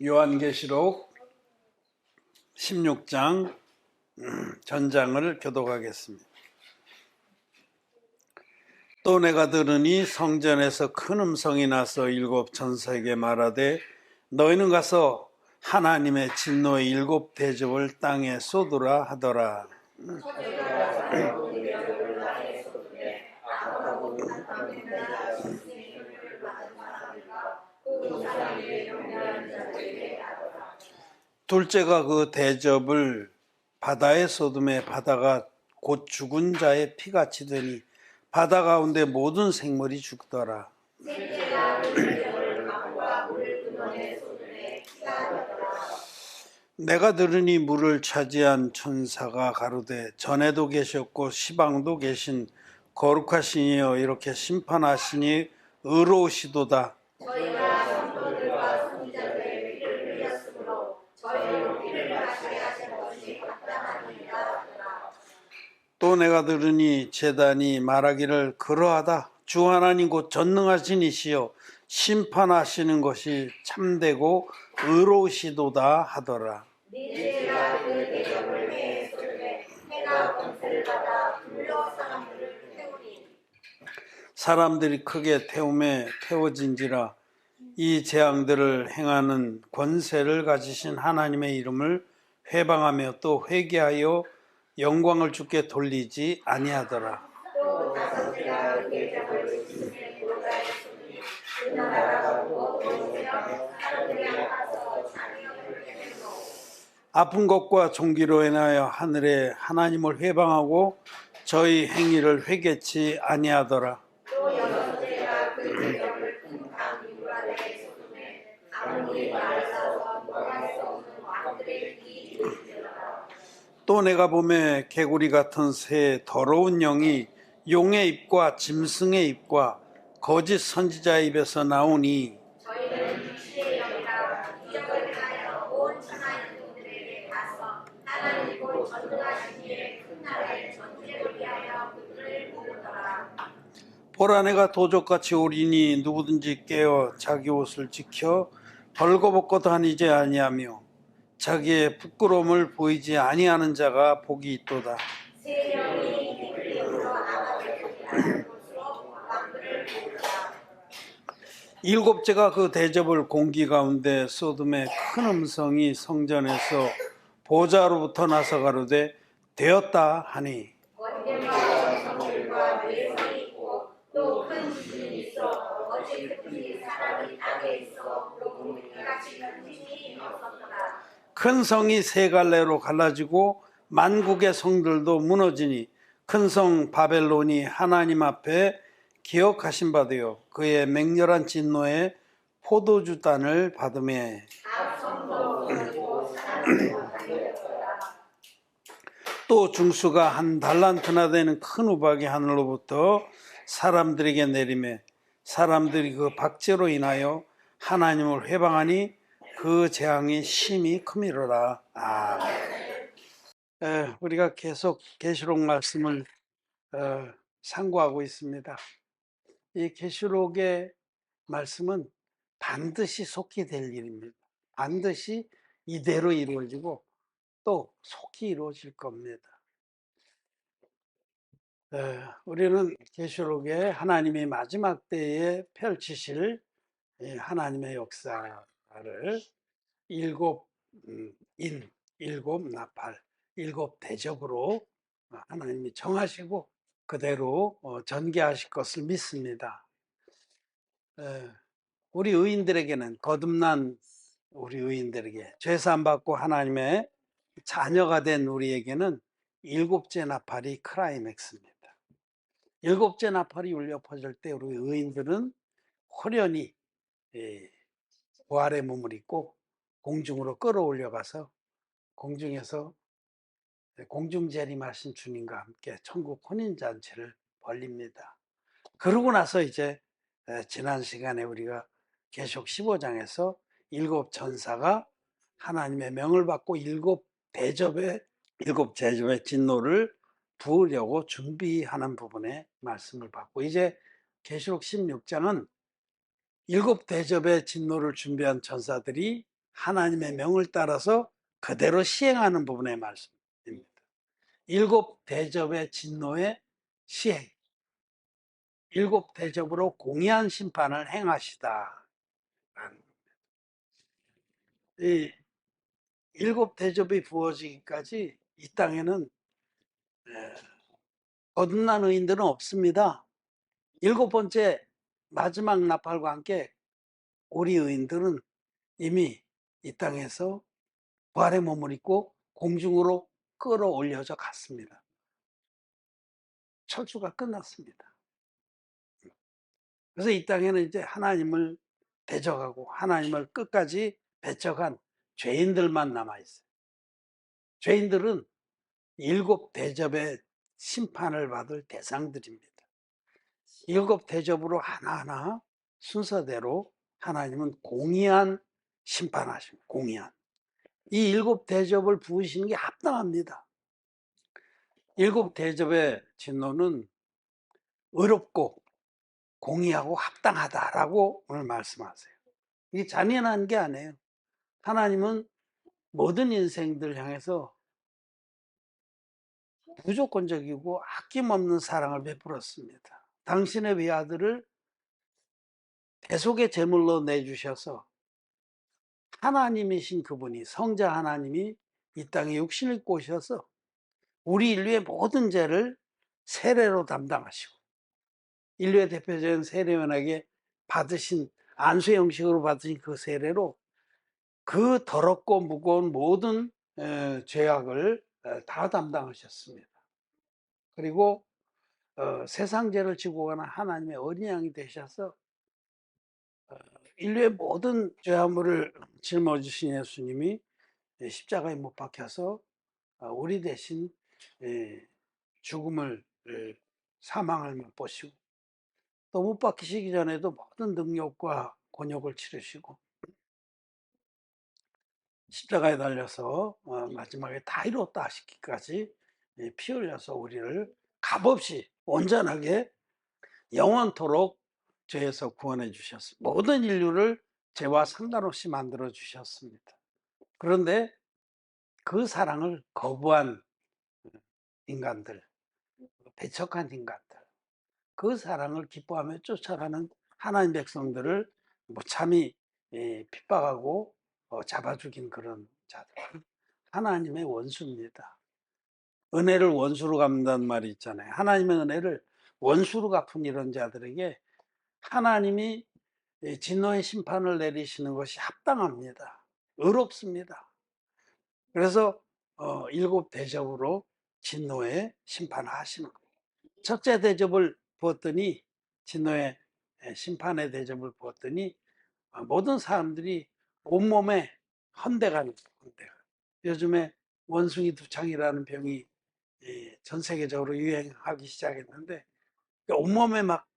요한계시록 16장 전장을 교독하겠습니다. 또 내가 들으니 성전에서 큰 음성이 나서 일곱 천사에게 말하되 너희는 가서 하나님의 진노의 일곱 대접을 땅에 쏟으라 하더라. 둘째가 그 대접을 바다에 쏟음에 바다가 곧 죽은 자의 피같이 되니 바다 가운데 모든 생물이 죽더라. 내가 들으니 물을 차지한 천사가 가로되 전에도 계셨고 시방도 계신 거룩하신 이여 이렇게 심판하시니 의로우시도다. 저희가 성도들과 선지자들의 피를 흘렸으므로 저희로 피를 마시게 하신 것이 마땅하니이다. 또 내가 들으니 제단이 말하기를 그러하다. 주 하나님 곧 전능하신 이시여 심판하시는 것이 참되고 의로우시도다 하더라. 니네가 그 대접을 해에 쏟으되 해가 권세를 받아 불러 사람들을 태우니 사람들이 크게 태움에 태워진지라. 이 재앙들을 행하는 권세를 가지신 하나님의 이름을 회방하며 또 회개하여 영광을 주께 돌리지 아니하더라. 또 다섯째가 그 대접을 지신의 보좌에 쏟으니 그 나라가 오고 오세요 사람들이 아파서 장애를 깨매고 아픈 것과 종기로 인하여 하늘에 하나님을 회방하고 저희 행위를 회개치 아니하더라. 또 여섯째가 그 대접을 큰 강 유브라데에 쏟으매 강물이 말라서 넘어갈 수 없는 왕들의 길이 이르더라. 또 내가 보매 개구리 같은 새 더러운 영이 용의 입과 짐승의 입과 거짓 선지자의 입에서 나오니 저희는 육신의 영이라 기적을 행하여 온 천하의 종들에게 가서 하나님 곧 전능하신 이의 큰 날의 전쟁을 위하여 그들을 부르더라. 보라 내가 도적같이 오리니 누구든지 깨어 자기 옷을 지켜 벌거벗고 다니지 아니하며 자기의 부끄러움을 보이지 아니하는 자가 복이 있도다. 일곱째가 그 대접을 공기 가운데 쏟음에 큰 음성이 성전에서 보좌로부터 나서 가로되 되었다 하니 또 큰 지진이 있어 어찌 그뿐이 사람이 땅에 있어 또 같이 큰 지진이 없었더라. 큰 성이 세 갈래로 갈라지고 만국의 성들도 무너지니 큰 성 바벨론이 하나님 앞에 기억하신 바 되어 그의 맹렬한 진노에 포도주 단을 받으매 또 중수가 한 달란트나 되는 큰 우박이 하늘로부터 사람들에게 내리매 사람들이 그 박제로 인하여 하나님을 회방하니 그 재앙이 심히 크미로라. 우리가 계속 계시록 말씀을 상고하고 있습니다. 이 계시록의 말씀은 반드시 속히 될 일입니다. 반드시 이대로 이루어지고 또 속히 이루어질 겁니다. 우리는 계시록에 하나님이 마지막 때에 펼치실 하나님의 역사를 일곱 일곱 나팔, 일곱 대접으로 하나님이 정하시고 그대로 전개하실 것을 믿습니다. 우리 의인들에게는 거듭난 우리 의인들에게 죄사함 받고 하나님의 자녀가 된 우리에게는 일곱째 나팔이 크라이맥스입니다. 일곱째 나팔이 울려 퍼질 때 우리 의인들은 호련히 부활의 몸을 입고 공중으로 끌어올려가서 공중에서 공중 재림하신 주님과 함께 천국 혼인잔치를 벌립니다. 그러고 나서 이제 지난 시간에 우리가 계시록 15장에서 일곱 천사가 하나님의 명을 받고 일곱 대접의 진노를 부으려고 준비하는 부분에 말씀을 받고 이제 계시록 16장은 일곱 대접의 진노를 준비한 천사들이 하나님의 명을 따라서 그대로 시행하는 부분의 말씀입니다. 일곱 대접의 진노의 시행, 일곱 대접으로 공의한 심판을 행하시다. 이 일곱 대접이 부어지기까지 이 땅에는 거듭난 의인들은 없습니다. 일곱 번째 마지막 나팔과 함께 우리 의인들은 이미 이 땅에서 부활의 몸을 입고 공중으로 끌어올려져 갔습니다. 철수가 끝났습니다. 그래서 이 땅에는 이제 하나님을 대적하고 하나님을 끝까지 배척한 죄인들만 남아있어요. 죄인들은 일곱 대접의 심판을 받을 대상들입니다. 일곱 대접으로 하나하나 순서대로 하나님은 공의한 심판하십니다. 공의한. 이 일곱 대접을 부으시는 게 합당합니다. 일곱 대접의 진노는 의롭고 공의하고 합당하다라고 오늘 말씀하세요. 이게 잔인한 게 아니에요. 하나님은 모든 인생들 향해서 무조건적이고 아낌없는 사랑을 베풀었습니다. 당신의 외아들을 대속의 제물로 내주셔서 하나님이신 그분이, 성자 하나님이 이 땅에 육신을 꼬셔서 우리 인류의 모든 죄를 세례로 담당하시고 인류의 대표적인 세례원에게 받으신 안수의 형식으로 받으신 그 세례로 그 더럽고 무거운 모든 죄악을 다 담당하셨습니다. 그리고 세상 죄를 지고 가는 하나님의 어린 양이 되셔서 인류의 모든 죄악물을 짊어지신 예수님이 십자가에 못 박혀서 우리 대신 죽음을, 사망을 맛보시고 또 못 박히시기 전에도 모든 능력과 곤욕을 치르시고 십자가에 달려서 마지막에 다 이뤘다 하시기까지 피 흘려서 우리를 값없이 온전하게 영원토록 죄에서 구원해 주셨습니다. 모든 인류를 죄와 상관없이 만들어 주셨습니다. 그런데 그 사랑을 거부한 인간들, 배척한 인간들, 그 사랑을 기뻐하며 쫓아가는 하나님 백성들을 무참히 핍박하고 잡아 죽인 그런 자들, 하나님의 원수입니다. 은혜를 원수로 갚는다는 말이 있잖아요. 하나님의 은혜를 원수로 갚은 이런 자들에게 하나님이 진노의 심판을 내리시는 것이 합당합니다. 의롭습니다. 그래서 일곱 대접으로 진노의 심판을 하시는 거예요. 첫째 대접을 부었더니, 진노의 심판의 대접을 부었더니 모든 사람들이 온몸에 헌대가 나요. 요즘에 원숭이 두창이라는 병이 전 세계적으로 유행하기 시작했는데 온몸에 막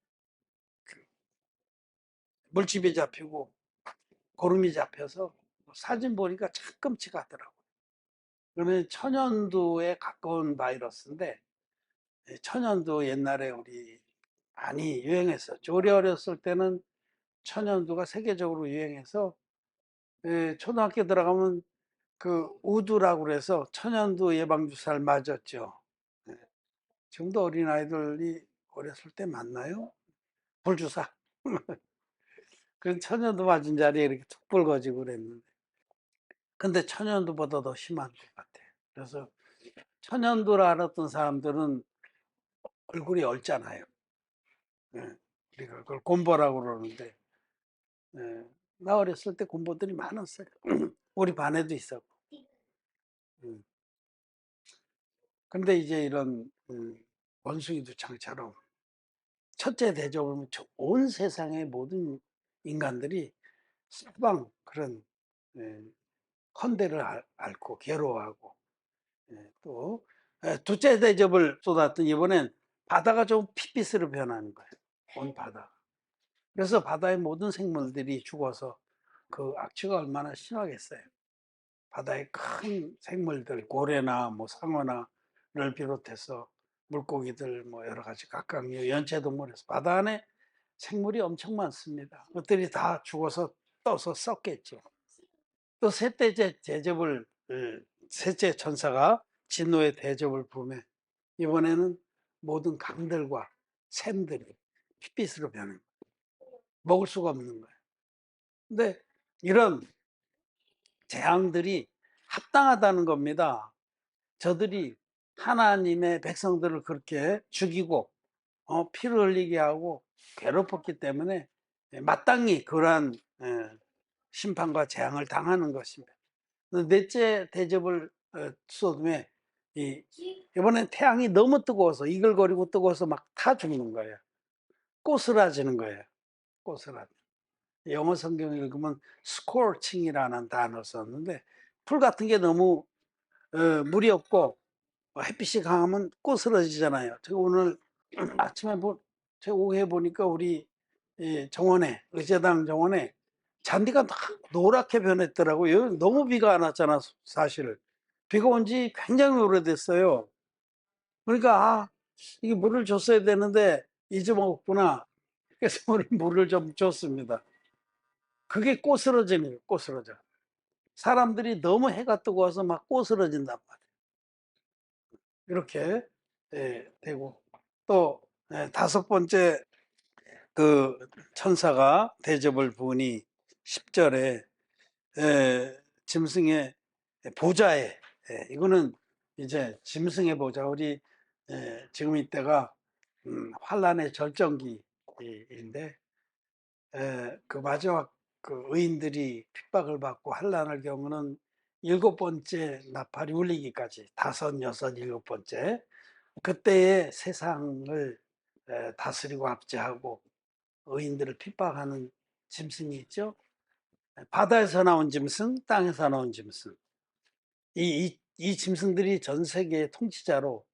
물집이 잡히고 고름이 잡혀서 사진 보니까 참 끔찍하더라고요. 그러면 천연두에 가까운 바이러스인데, 천연두 옛날에 우리 많이 유행했었죠. 우리 어렸을 때는 천연두가 세계적으로 유행해서 초등학교 들어가면 그 우두라고 그래서 천연두 예방주사를 맞았죠. 지금도 어린아이들이 어렸을 때 맞나요? 불주사. 그 천연두 맞은 자리에 이렇게 툭 붉어지고 그랬는데. 근데 천연두보다 더 심한 것 같아요. 그래서 천연두를 알았던 사람들은 얼굴이 얼잖아요. 우리가 그걸 곰보라고 그러는데, 나 어렸을 때 곰보들이 많았어요. 우리 반에도 있었고. 근데 이제 이런 원숭이 두창처럼 첫째 대접을 온 세상의 모든 인간들이 서방 그런 헌대를 앓고 괴로워하고 또 둘째 대접을 쏟았더니 이번엔 바다가 좀 핏빛으로 변하는 거예요. 온 바다. 그래서 바다의 모든 생물들이 죽어서 그 악취가 얼마나 심하겠어요. 바다의 큰 생물들, 고래나 뭐 상어나를 비롯해서 물고기들 뭐 여러 가지 각각류, 연체동물에서 바다 안에 생물이 엄청 많습니다. 그것들이 다 죽어서 떠서 썩겠죠. 또 셋째 천사가 진노의 대접을 부으며 이번에는 모든 강들과 샘들이 핏빛으로 변합니다. 먹을 수가 없는 거예요. 근데 이런 재앙들이 합당하다는 겁니다. 저들이 하나님의 백성들을 그렇게 죽이고 피를 흘리게 하고 괴롭혔기 때문에 마땅히 그러한 심판과 재앙을 당하는 것입니다. 넷째 대접을 쏟음에 이번엔 태양이 너무 뜨거워서 이글거리고 뜨거워서 막 타 죽는 거예요. 꼬스라지는 거예요. 꼬스라지. 영어 성경 읽으면 스코칭이라는 단어 썼는데 불 같은 게 너무 물이 없고 햇빛이 강하면 꼬스러지잖아요. 제가 오늘 아침에 제가 오후에 보니까 우리 정원에 의제당 정원에 잔디가 노랗게 변했더라고요. 너무 비가 안 왔잖아 사실. 비가 온 지 굉장히 오래됐어요. 그러니까 이게 물을 줬어야 되는데 잊어먹었구나. 그래서 오늘 물을 좀 줬습니다. 그게 꼬스러지는 거예요. 꼬스러져. 사람들이 너무 해가 뜨거워서 막 꼬스러진단 말이에요. 이렇게 되고 또 다섯 번째 그 천사가 대접을 부으니 10절에 짐승의 보좌에 이거는 이제 짐승의 보좌 우리 지금 이때가 환란의 절정기인데 그 마지막 그 의인들이 핍박을 받고 환란을 겪는 7번째 나팔이 울리기까지 5, 6, 7번째 그때의 세상을 다스리고 압제하고 의인들을 핍박하는 짐승이 있죠. 바다에서 나온 짐승, 땅에서 나온 짐승. 이 짐승들이 전 세계의 통치자로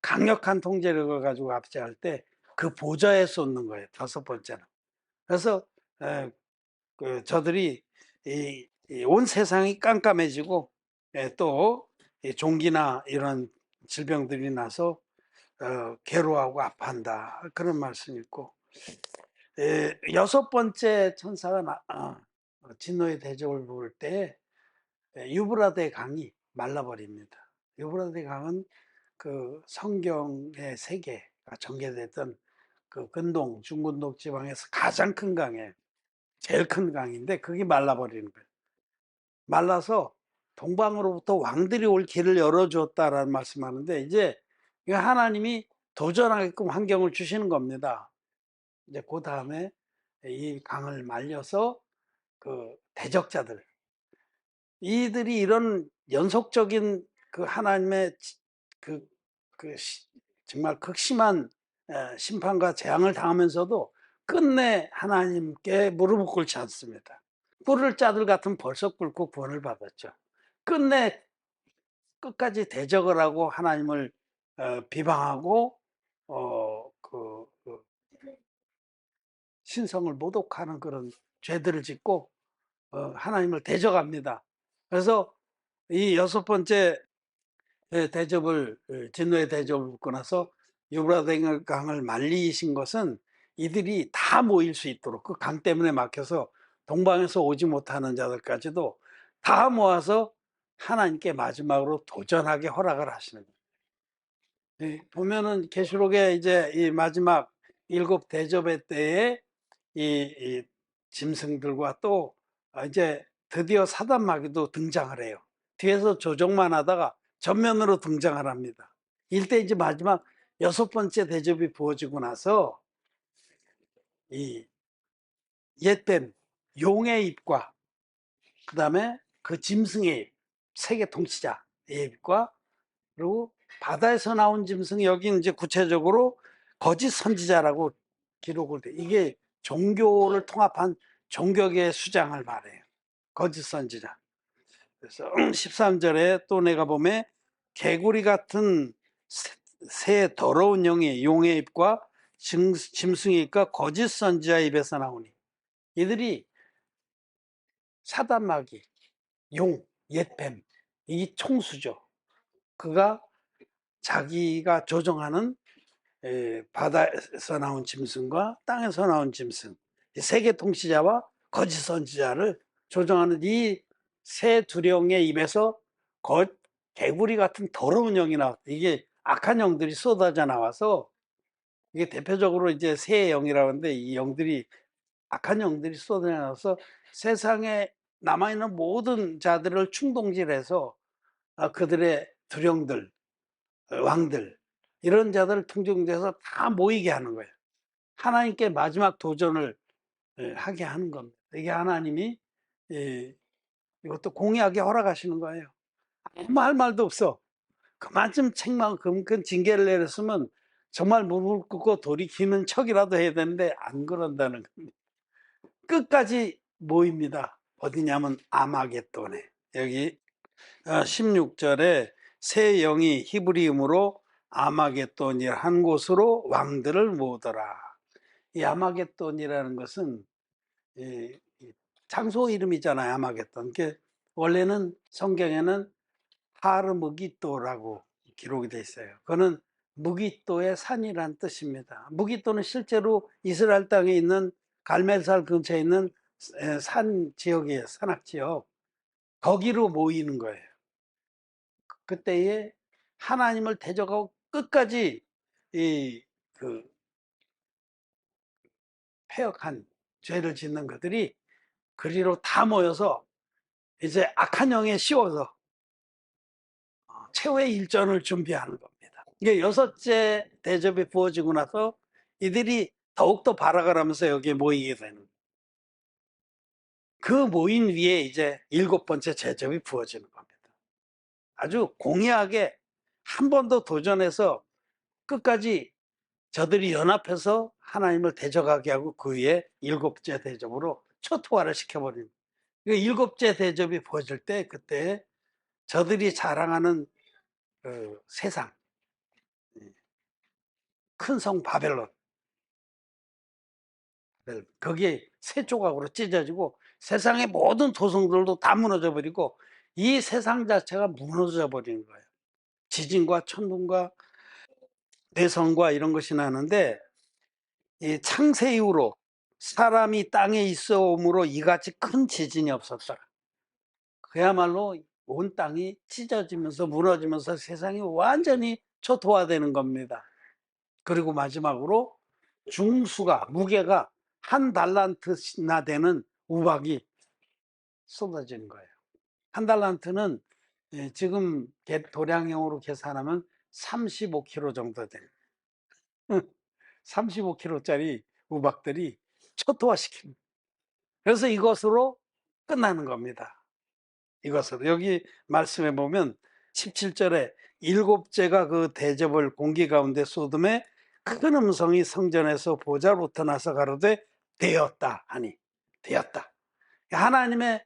강력한 통제력을 가지고 압제할 때 그 보좌에 쏟는 거예요. 5번째는. 그래서 저들이 온 세상이 깜깜해지고 또 종기나 이런 질병들이 나서 괴로워하고 아파한다 그런 말씀이 있고 6번째 천사가 진노의 대접을 부을 때 유브라데 강이 말라버립니다. 유브라데 강은 그 성경의 세계가 전개됐던 그 근동 중근동 지방에서 가장 큰 강이에요. 제일 큰 강인데 그게 말라버리는 거예요. 말라서 동방으로부터 왕들이 올 길을 열어주었다라는 말씀하는데 이제 하나님이 도전하게끔 환경을 주시는 겁니다. 이제 그 다음에 이 강을 말려서 그 대적자들 이들이 이런 연속적인 그 하나님의 그 정말 극심한 심판과 재앙을 당하면서도 끝내 하나님께 무릎을 꿇지 않습니다. 뿔을 짜들 같은 벌써 꿇고 구원을 받았죠. 끝내 끝까지 대적을 하고 하나님을 비방하고 그 신성을 모독하는 그런 죄들을 짓고 하나님을 대적합니다. 그래서 이 6번째 대접을 진노의 대접을 받고 나서 유브라데 강을 말리신 것은 이들이 다 모일 수 있도록 그 강 때문에 막혀서 동방에서 오지 못하는 자들까지도 다 모아서 하나님께 마지막으로 도전하게 허락을 하시는 거예요. 보면은 계시록에 이제 이 마지막 7 대접의 때에 이 짐승들과 또 이제 드디어 사단 마귀도 등장을 해요. 뒤에서 조종만 하다가 전면으로 등장을 합니다. 이때 이제 마지막 6번째 대접이 부어지고 나서 이 옛뱀 용의 입과 그 다음에 그 짐승의 입, 세계 통치자의 입과 그리고 바다에서 나온 짐승 여기 이제 구체적으로 거짓 선지자라고 기록을 돼. 이게 종교를 통합한 종교계의 수장을 말해요. 거짓 선지자. 그래서 13절에 또 내가 보면 개구리 같은 새 더러운 영이 용의 입과 짐승의 입과 거짓 선지자의 입에서 나오니 이들이 사단마귀, 용, 옛뱀 이 총수죠. 그가 자기가 조종하는 바다에서 나온 짐승과 땅에서 나온 짐승 세계 통치자와 거짓 선지자를 조종하는 이 새 두령의 입에서 개구리 같은 더러운 영이 나왔다. 이게 악한 영들이 쏟아져 나와서, 이게 대표적으로 이제 새 영이라고 하는데, 이 영들이, 악한 영들이 쏟아져 나와서 세상에 남아있는 모든 자들을 충동질해서 그들의 두령들, 왕들, 이런 자들을 통정돼서 다 모이게 하는 거예요. 하나님께 마지막 도전을 하게 하는 겁니다. 이게 하나님이 이것도 공의하게 허락하시는 거예요. 아무 할 말도 없어. 그만큼 책망, 그만큼 징계를 내렸으면 정말 무릎 꿇고 돌이키는 척이라도 해야 되는데 안 그런다는 겁니다. 끝까지 모입니다. 어디냐면 아마겟돈에. 여기 16절에 새 영이 히브리음으로 아마겟돈이라 한 곳으로 왕들을 모으더라. 이 아마겟돈이라는 것은 장소 이름이잖아요. 아마겟돈. 원래는 성경에는 하르무기또라고 기록이 돼 있어요. 그거는 무기또의 산이란 뜻입니다. 무기또는 실제로 이스라엘 땅에 있는 갈멜살 근처에 있는 산 지역이에요. 산악 지역. 거기로 모이는 거예요. 그때에 하나님을 대적하고 끝까지 그 패역한 죄를 짓는 것들이 그리로 다 모여서 이제 악한 영에 씌워서 최후의 일전을 준비하는 겁니다. 이게 여섯째 대접이 부어지고 나서 이들이 더욱더 발악을 하면서 여기에 모이게 되는 거예요. 그 모인 위에 이제 일곱 번째 대접이 부어지는 겁니다. 아주 공의하게 한 번 더 도전해서 끝까지 저들이 연합해서 하나님을 대적하게 하고 그 위에 일곱째 대접으로 초토화를 시켜버리는 거예요. 일곱째 대접이 부어질 때 그때 저들이 자랑하는 세상, 큰 성 바벨론, 거기에 세 조각으로 찢어지고 세상의 모든 도성들도 다 무너져 버리고 이 세상 자체가 무너져 버리는 거예요. 지진과 천둥과 대성과 이런 것이 나는데, 이 창세 이후로 사람이 땅에 있어 오므로 이같이 큰 지진이 없었더라. 그야말로 온 땅이 찢어지면서 무너지면서 세상이 완전히 초토화되는 겁니다. 그리고 마지막으로 중수가, 무게가 한 달란트나 되는 우박이 쏟아지는 거예요. 한 달란트는 지금 도량형으로 계산하면 35kg 정도 돼요. 35kg짜리 우박들이 초토화시킵니다. 그래서 이것으로 끝나는 겁니다. 이것으로. 여기 말씀해 보면 17절에 일곱째가 그 대접을 공기 가운데 쏟음에 큰 음성이 성전에서 보좌로부터 나서 가로되 되었다 하니, 되었다. 하나님의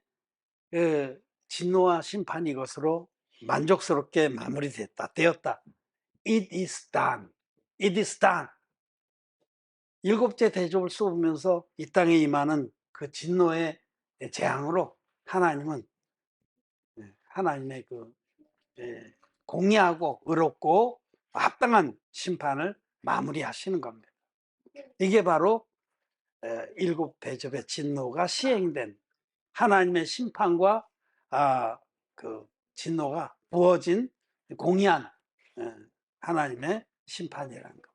진노와 심판이 이것으로 만족스럽게 마무리됐다. 되었다. It is done. It is done. 일곱째 대접을 쏟으면서 이 땅에 임하는 그 진노의 재앙으로 하나님은 하나님의 그 공의하고 의롭고 합당한 심판을 마무리하시는 겁니다. 이게 바로 일곱 대접의 진노가 시행된 하나님의 심판과 그 진노가 부어진 공의한 하나님의 심판이라는 것.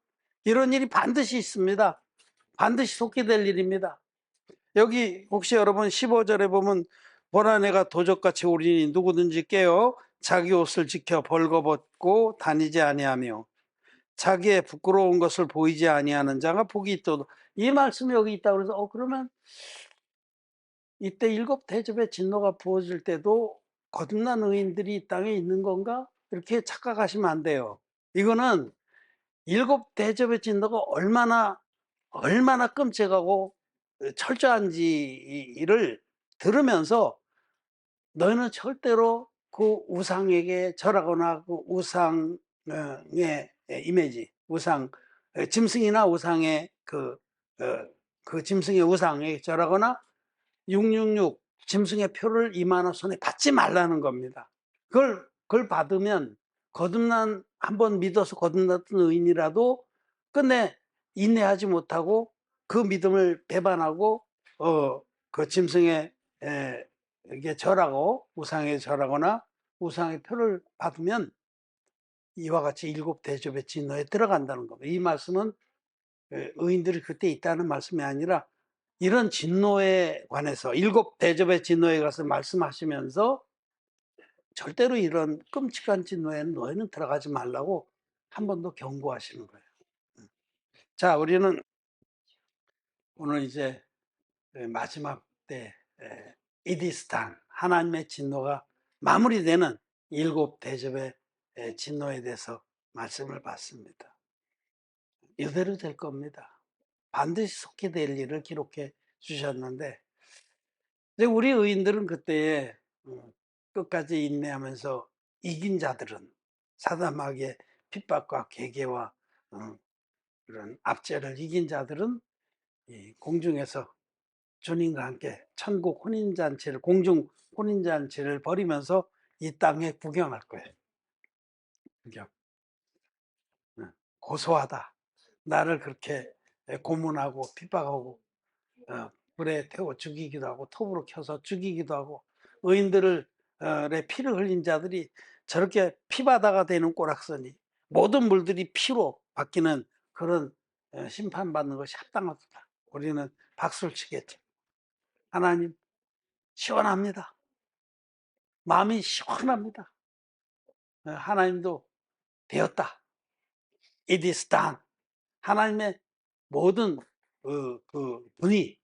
이런 일이 반드시 있습니다. 반드시 속게 될 일입니다. 여기 혹시 여러분 15절에 보면 보라 내가 도적같이 오리니 누구든지 깨어 자기 옷을 지켜 벌거벗고 다니지 아니하며 자기의 부끄러운 것을 보이지 아니하는 자가 복이 있도다. 이 말씀이 여기 있다고 그래서 그러면 이때 일곱 대접의 진노가 부어질 때도 거듭난 의인들이 이 땅에 있는 건가? 이렇게 착각하시면 안 돼요. 이거는 일곱 대접의 진노가 얼마나 끔찍하고 철저한지를 들으면서 너희는 절대로 그 우상에게 절하거나 그 우상의 이미지, 우상, 짐승이나 우상의 그 짐승의 우상에 절하거나 666 짐승의 표를 이만한 손에 받지 말라는 겁니다. 그걸 받으면 한번 믿어서 거듭났던 의인이라도 끝내 인내하지 못하고 그 믿음을 배반하고 그 짐승의 이게 절하고 우상에 절하거나 우상의 표를 받으면 이와 같이 일곱 대접의 진노에 들어간다는 겁니다. 이 말씀은 의인들이 그때 있다는 말씀이 아니라 이런 진노에 관해서 일곱 대접의 진노에 가서 말씀하시면서 절대로 이런 끔찍한 진노에는 너희는 들어가지 말라고 한 번 더 경고하시는 거예요. 자, 우리는 오늘 이제 마지막 때 이디스탄 하나님의 진노가 마무리되는 일곱 대접의 진노에 대해서 말씀을 받습니다. 이대로 될 겁니다. 반드시 속히 될 일을 기록해 주셨는데 이제 우리 의인들은 그때에 끝까지 인내하면서 이긴 자들은 사단마귀의 핍박과 계계와 그런 압제를 이긴 자들은 이 공중에서 주님과 함께 천국 혼인잔치를 공중 혼인잔치를 벌이면서 이 땅에 구경할 거예요. 구경. 고소하다. 나를 그렇게 고문하고 핍박하고 불에 태워 죽이기도 하고 톱으로 켜서 죽이기도 하고 의인들의 피를 흘린 자들이 저렇게 피바다가 되는 꼬락서니 모든 물들이 피로 바뀌는 그런 심판받는 것이 합당하다. 우리는 박수를 치겠죠. 하나님 시원합니다. 마음이 시원합니다. 하나님도 되었다. It is done. 하나님의 모든 그 분이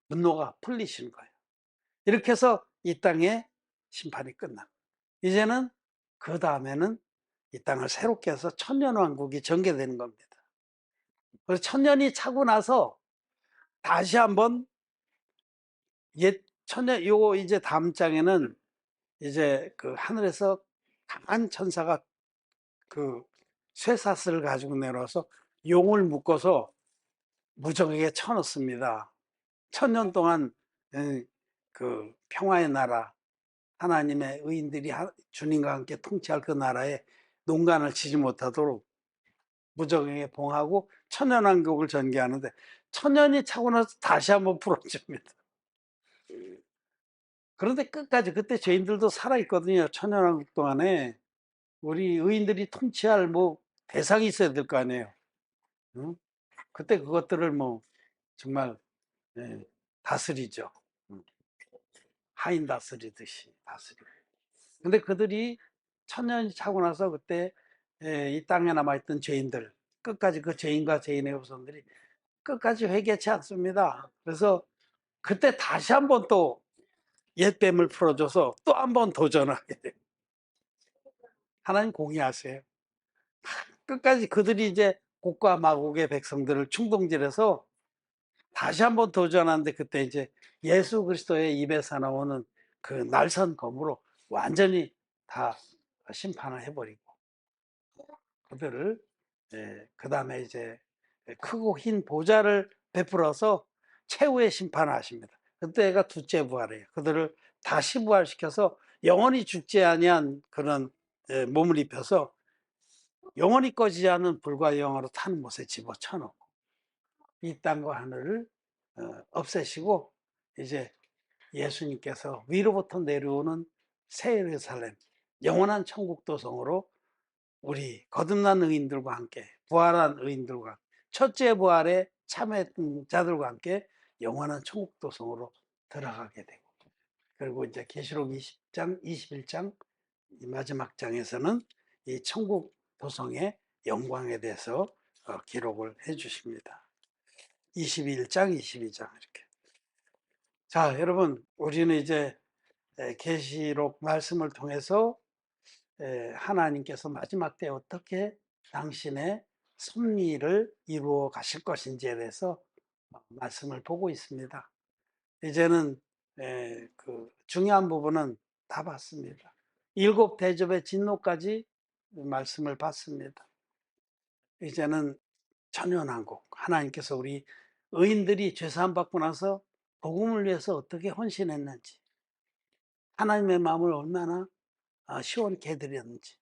분노가 풀리시는 거예요. 이렇게 해서 이 땅의 심판이 끝나. 이제는 그 다음에는 이 땅을 새롭게 해서 천년왕국이 전개되는 겁니다. 그래서 천년이 차고 나서 다시 한번 옛 천년 요 이제 다음 장에는 이제 그 하늘에서 강한 천사가 그 쇠사슬을 가지고 내려와서 용을 묶어서 무적에게 쳐넣습니다. 천년 동안 그 평화의 나라 하나님의 의인들이 주님과 함께 통치할 그 나라에 농간을 치지 못하도록 무적에게 봉하고 천년왕국을 전개하는데 천년이 차고 나서 다시 한번 풀어줍니다. 그런데 끝까지 그때 죄인들도 살아있거든요. 천년왕국 동안에 우리 의인들이 통치할 뭐 대상이 있어야 될 거 아니에요. 응? 그때 그것들을 뭐 정말 다스리죠. 하인 다스리듯이 다스리고. 근데 그들이 천년이 차고 나서 그때 이 땅에 남아있던 죄인들 끝까지 그 죄인과 죄인의 후손들이 끝까지 회개치 않습니다. 그래서 그때 다시 한번 또 옛뱀을 풀어줘서 또 한 번 도전하게 돼요. 하나님 공의하세요. 끝까지 그들이 이제 곡과 마곡의 백성들을 충동질해서 다시 한번 도전하는데 그때 이제 예수 그리스도의 입에서 나오는 그 날선 검으로 완전히 다 심판을 해버리고 그들을 그 다음에 이제 크고 흰 보좌를 베풀어서 최후의 심판을 하십니다. 그때가 둘째 부활이에요. 그들을 다시 부활시켜서 영원히 죽지 아니한 그런 몸을 입혀서 영원히 꺼지지 않은 불과 영화로 타는 못에 집어쳐놓고 이 땅과 하늘을 없애시고 이제 예수님께서 위로부터 내려오는 새 예루살렘 영원한 천국 도성으로 우리 거듭난 의인들과 함께 부활한 의인들과 첫째 부활에 참여했던 자들과 함께 영원한 천국 도성으로 들어가게 되고 그리고 이제 계시록 20장, 21장 마지막 장에서는 이 천국 도성의 영광에 대해서 기록을 해 주십니다. 21장, 22장 이렇게. 자, 여러분 우리는 이제 계시록 말씀을 통해서 하나님께서 마지막 때 어떻게 당신의 섭리를 이루어 가실 것인지에 대해서 말씀을 보고 있습니다. 이제는 그 중요한 부분은 다 봤습니다. 일곱 대접의 진노까지 말씀을 받습니다. 이제는 천연왕국 하나님께서 우리 의인들이 죄사함 받고 나서 복음을 위해서 어떻게 헌신했는지 하나님의 마음을 얼마나 시원케 해드렸는지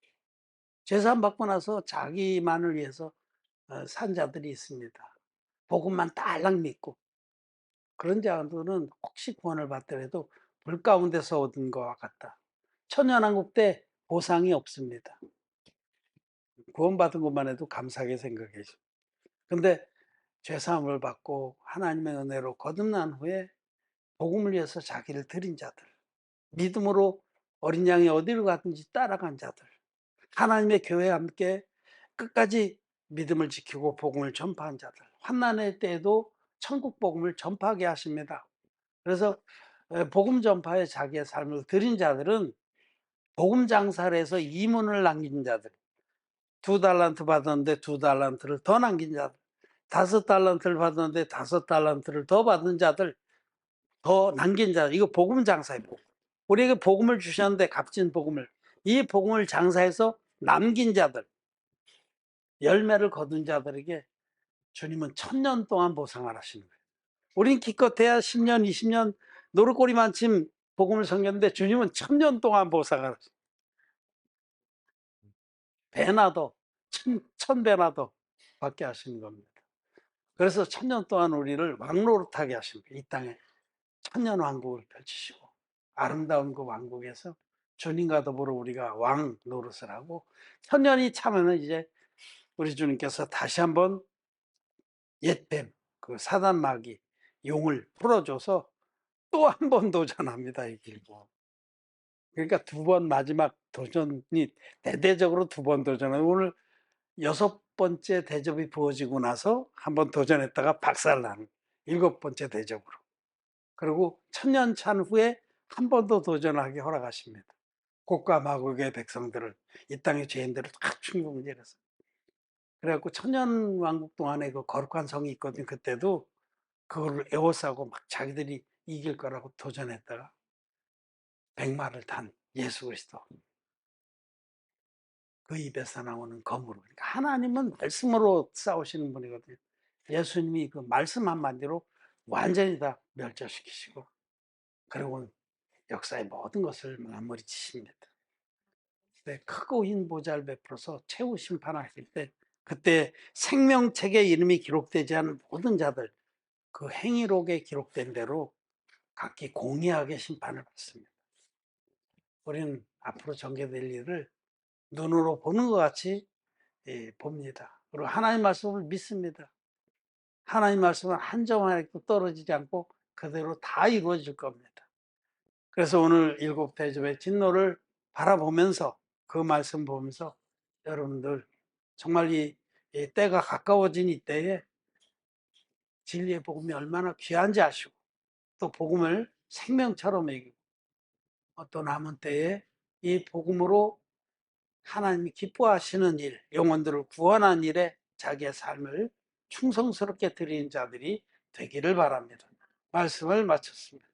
죄사함 받고 나서 자기만을 위해서 산 자들이 있습니다. 복음만 딸랑 믿고 그런 자들은 혹시 구원을 받더라도 불 가운데서 얻은 것과 같다. 천년왕국 때 보상이 없습니다. 구원받은 것만 해도 감사하게 생각해죠. 근데 죄사함을 받고 하나님의 은혜로 거듭난 후에 복음을 위해서 자기를 드린 자들, 믿음으로 어린 양이 어디로 가든지 따라간 자들, 하나님의 교회와 함께 끝까지 믿음을 지키고 복음을 전파한 자들, 환난의 때에도 천국 복음을 전파하게 하십니다. 그래서 복음 전파에 자기의 삶을 드린 자들은 복음 장사를 해서 이문을 남긴 자들, 2달란트 받았는데 2달란트를 더 남긴 자들, 5달란트를 받았는데 5달란트를 더 받은 자들, 더 남긴 자들, 이거 복음 장사예요. 우리에게 복음을 주셨는데 값진 복음을, 이 복음을 장사해서 남긴 자들, 열매를 거둔 자들에게 주님은 1000년 동안 보상을 하시는 거예요. 우린 기껏해야 10년, 20년 노릇꼬리만침 복음을 섬겼는데 주님은 1000년 동안 보상을 하시는 거예요. 배나 더, 1000배나 더 받게 하시는 겁니다. 그래서 1000년 동안 우리를 왕노릇하게 하십니다. 이 땅에 천년 왕국을 펼치시고 아름다운 그 왕국에서 주님과 더불어 우리가 왕 노릇을 하고, 천년이 차면은 이제 우리 주님께서 다시 한번 옛뱀, 그 사단 마귀 용을 풀어줘서 또 한 번 도전합니다. 이 길고. 그러니까 2번 마지막 도전이 대대적으로 2번 도전을, 오늘 6번째 대접이 부어지고 나서 한 번 도전했다가 박살나는 7번째 대접으로. 그리고 1000년 찬 후에 한 번 더 도전하게 허락하십니다. 곡과 마곡의 백성들을, 이 땅의 죄인들을 다 충분히해서. 그래갖고 천년 왕국 동안에 그 거룩한 성이 있거든. 그때도 그걸 에워싸고 막 자기들이 이길 거라고 도전했다가 백마를 탄 예수 그리스도, 그 입에서 나오는 검으로. 그러니까 하나님은 말씀으로 싸우시는 분이거든요. 예수님이 그 말씀 한마디로 완전히 다 멸절시키시고, 그리고 역사의 모든 것을 마무리 지십니다. 네, 크고 흰 보좌를 베풀어서 최후 심판하실 때, 그때 생명책에 이름이 기록되지 않은 모든 자들, 그 행위록에 기록된 대로 각기 공의하게 심판을 받습니다. 우리는 앞으로 전개될 일을 눈으로 보는 것 같이 봅니다. 그리고 하나님 말씀을 믿습니다. 하나님 말씀은 한 점 하나도 떨어지지 않고 그대로 다 이루어질 겁니다. 그래서 오늘 7 대접의 진노를 바라보면서, 그 말씀 보면서 여러분들 정말 이 때가 가까워진 이 때에 진리의 복음이 얼마나 귀한지 아시고, 또 복음을 생명처럼 여기고, 또 남은 때에 이 복음으로 하나님이 기뻐하시는 일, 영혼들을 구원하는 일에 자기의 삶을 충성스럽게 드리는 자들이 되기를 바랍니다. 말씀을 마쳤습니다.